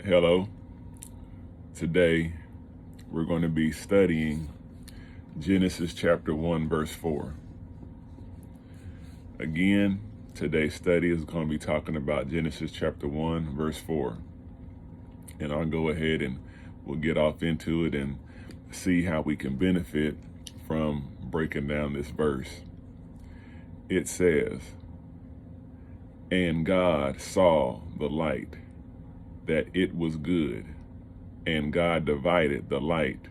Hello. Today we're going to be studying Genesis chapter 1 verse 4. Again, today's study is going to be talking about Genesis chapter 1 verse 4. And I'll go ahead and we'll get off into it and see how we can benefit from breaking down this verse. It says, "And God saw the light, that it was good, and God divided the light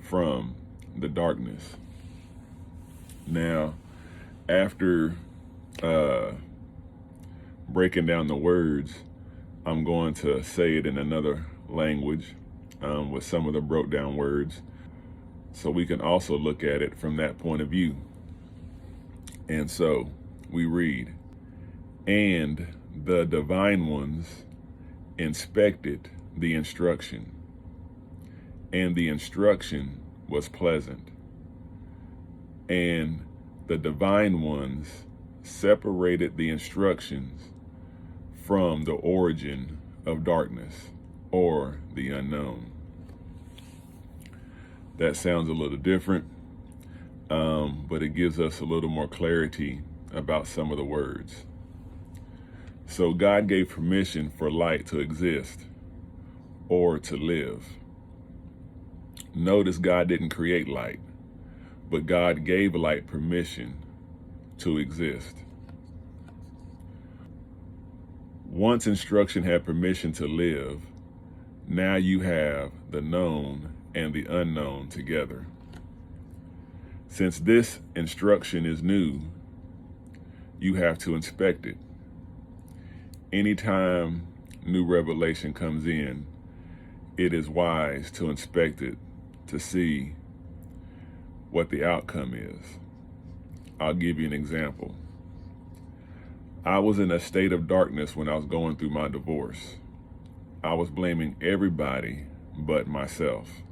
from the darkness." Now, after breaking down the words, I'm going to say it in another language with some of the broke down words, so we can also look at it from that point of view. And so we read, "And the divine ones inspected the instruction, and the instruction was pleasant. And the divine ones separated the instructions from the origin of darkness, or the unknown." That sounds a little different, but it gives us a little more clarity about some of the words. So God gave permission for light to exist or to live. Notice God didn't create light, but God gave light permission to exist. Once instruction had permission to live, now you have the known and the unknown together. Since this instruction is new, you have to inspect it. Anytime new revelation comes in, it is wise to inspect it to see what the outcome is. I'll give you an example. I was in a state of darkness when I was going through my divorce. I was blaming everybody but myself.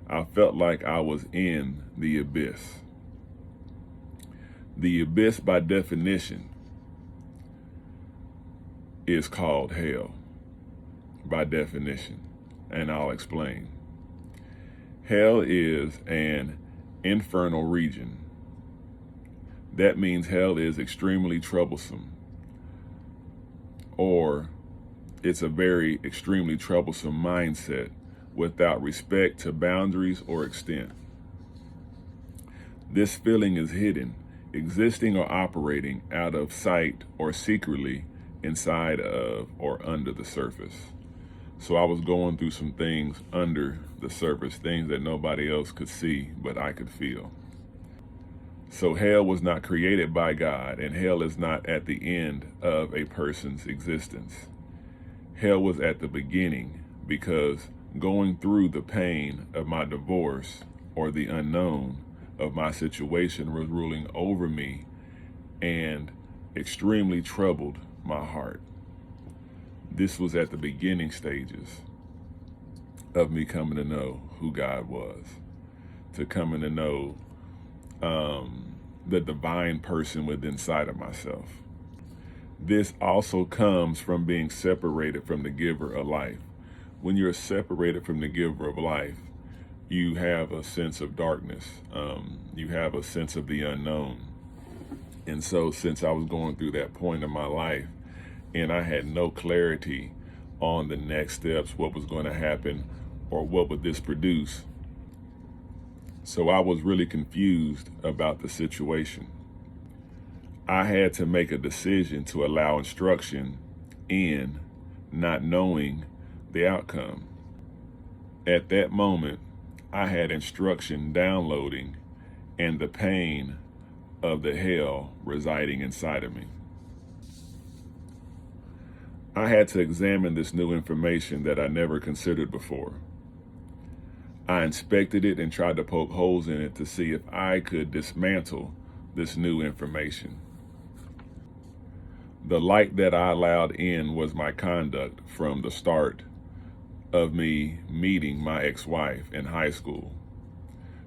I felt like I was in the abyss. The abyss, by definition, is called hell, by definition, and I'll explain. Hell is an infernal region. That means hell is extremely troublesome, or it's a very extremely troublesome mindset without respect to boundaries or extent. This feeling is hidden, existing or operating out of sight or secretly inside of or under the surface. So I was going through some things under the surface, things that nobody else could see, but I could feel. So hell was not created by God, and hell is not at the end of a person's existence. Hell was at the beginning, because going through the pain of my divorce, or the unknown of my situation, was ruling over me and extremely troubled my heart. This was at the beginning stages of me coming to know who God was, to coming to know the divine person within inside of myself. This also comes from being separated from the giver of life. When you're separated from the giver of life, you have a sense of darkness. You have a sense of the unknown. And so since I was going through that point in my life, and I had no clarity on the next steps, what was going to happen, or what would this produce, so I was really confused about the situation. I had to make a decision to allow instruction in, not knowing the outcome. At that moment, I had instruction downloading and the pain of the hell residing inside of me. I had to examine this new information that I never considered before. I inspected it and tried to poke holes in it to see if I could dismantle this new information. The light that I allowed in was my conduct from the start of me meeting my ex-wife in high school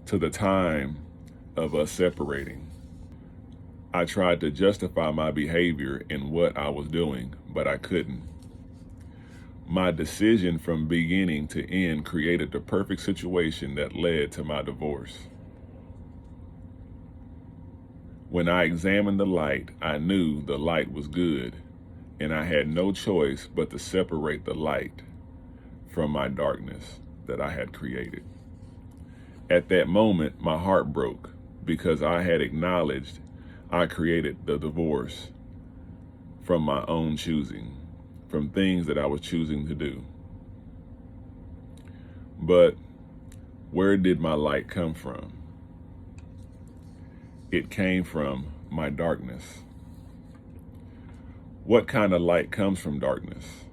to the time of us separating. I tried to justify my behavior in what I was doing, but I couldn't. My decision from beginning to end created the perfect situation that led to my divorce. When I examined the light, I knew the light was good, and I had no choice but to separate the light from my darkness that I had created. At that moment, my heart broke because I had acknowledged I created the divorce from my own choosing, from things that I was choosing to do. But where did my light come from? It came from my darkness. What kind of light comes from darkness?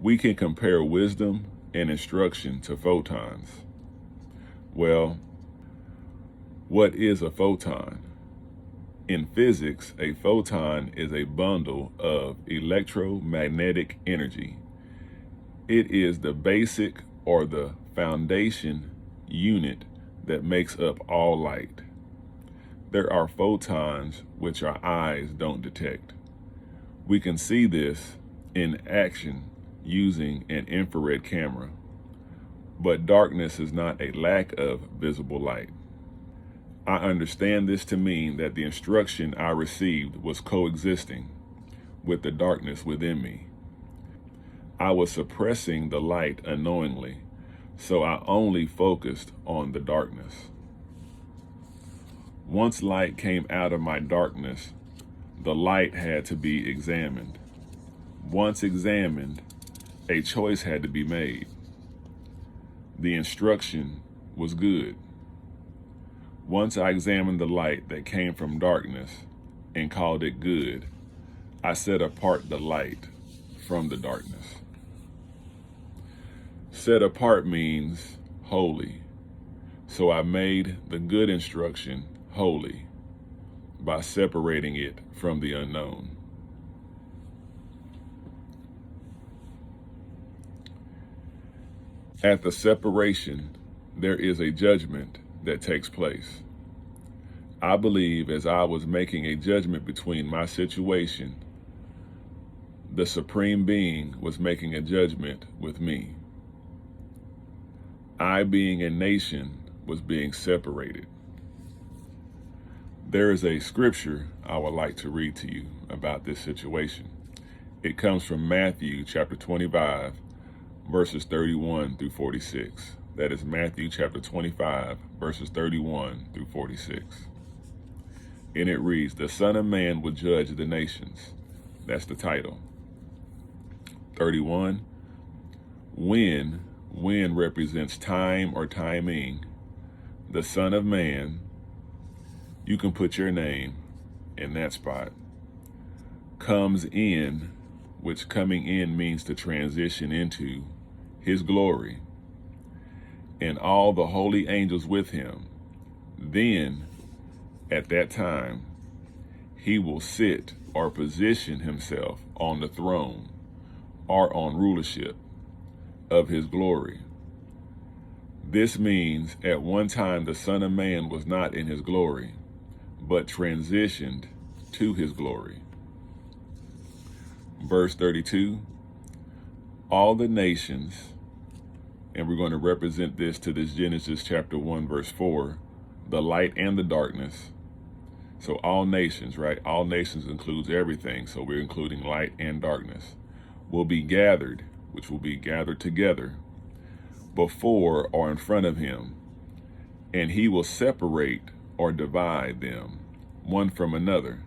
We can compare wisdom and instruction to photons. Well, what is a photon? In physics, a photon is a bundle of electromagnetic energy. It is the basic or the foundation unit that makes up all light. There are photons which our eyes don't detect. We can see this in action using an infrared camera. But darkness is not a lack of visible light. I understand this to mean that the instruction I received was coexisting with the darkness within me. I was suppressing the light unknowingly, so I only focused on the darkness. Once light came out of my darkness, the light had to be examined. Once examined, a choice had to be made. The instruction was good. Once I examined the light that came from darkness and called it good, I set apart the light from the darkness. Set apart means holy. So I made the good instruction holy by separating it from the unknown. At the separation, there is a judgment that takes place. I believe as I was making a judgment between my situation, the Supreme Being was making a judgment with me. I, being a nation, was being separated. There is a scripture I would like to read to you about this situation. It comes from Matthew chapter 25, verses 31 through 46. That is Matthew chapter 25, verses 31 through 46. And it reads, "The Son of Man will judge the nations." That's the title. 31, when represents time or timing. The Son of Man, you can put your name in that spot, comes in, which coming in means to transition into his glory, and all the holy angels with him. Then, at that time, he will sit or position himself on the throne or on rulership of his glory. This means at one time the Son of Man was not in his glory, but transitioned to his glory. Verse 32, all the nations, and we're going to represent this to this Genesis chapter 1, verse 4, the light and the darkness. So all nations, right? All nations includes everything. So we're including light and darkness, will be gathered, which will be gathered together before or in front of him, and he will separate or divide them one from another,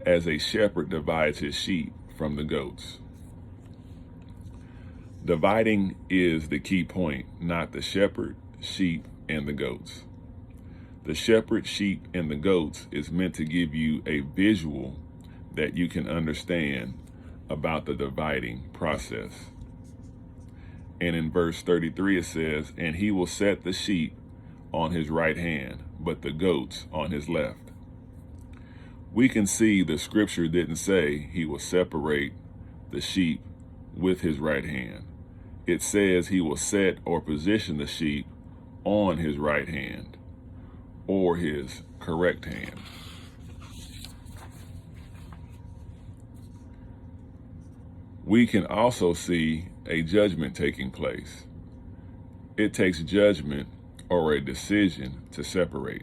as a shepherd divides his sheep from the goats. Dividing is the key point, not the shepherd, sheep, and the goats. The shepherd, sheep, and the goats is meant to give you a visual that you can understand about the dividing process. And in verse 33 it says, "And he will set the sheep on his right hand, but the goats on his left." We can see the scripture didn't say he will separate the sheep with his right hand. It says he will set or position the sheep on his right hand or his correct hand. we can also see a judgment taking place. It takes judgment or a decision to separate.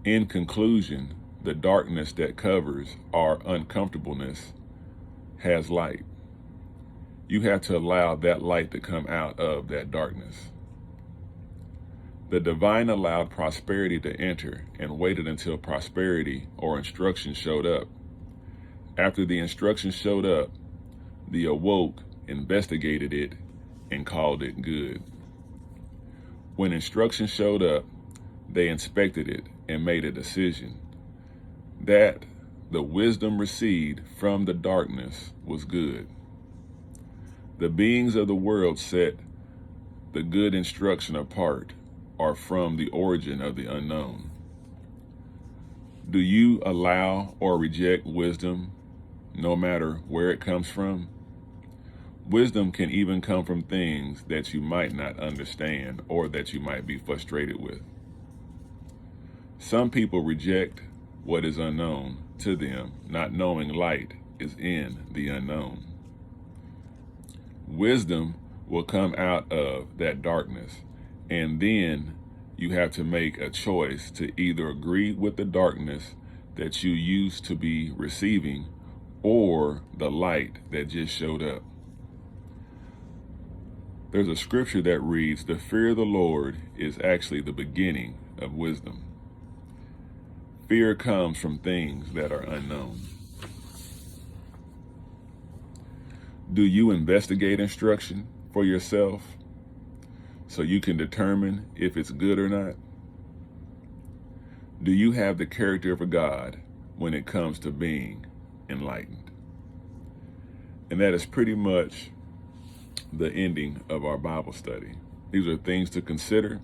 In conclusion, the darkness that covers our uncomfortableness has light. You have to allow that light to come out of that darkness. The divine allowed prosperity to enter and waited until prosperity or instruction showed up. After the instruction showed up, the awoke investigated it and called it good. When instruction showed up, they inspected it and made a decision that the wisdom received from the darkness was good. The beings of the world set the good instruction apart or from the origin of the unknown. Do you allow or reject wisdom no matter where it comes from? Wisdom can even come from things that you might not understand or that you might be frustrated with. Some people reject what is unknown to them, not knowing light is in the unknown. Wisdom will come out of that darkness, and then you have to make a choice to either agree with the darkness that you used to be receiving or the light that just showed up. There's a scripture that reads, "The fear of the Lord is actually the beginning of wisdom." Fear comes from things that are unknown. Do you investigate instruction for yourself so you can determine if it's good or not? Do you have the character of a God when it comes to being enlightened? And that is pretty much the ending of our Bible study. These are things to consider.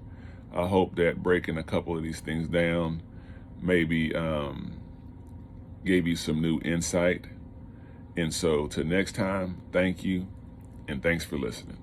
I hope that breaking a couple of these things down maybe gave you some new insight. And so till next time, thank you, and thanks for listening.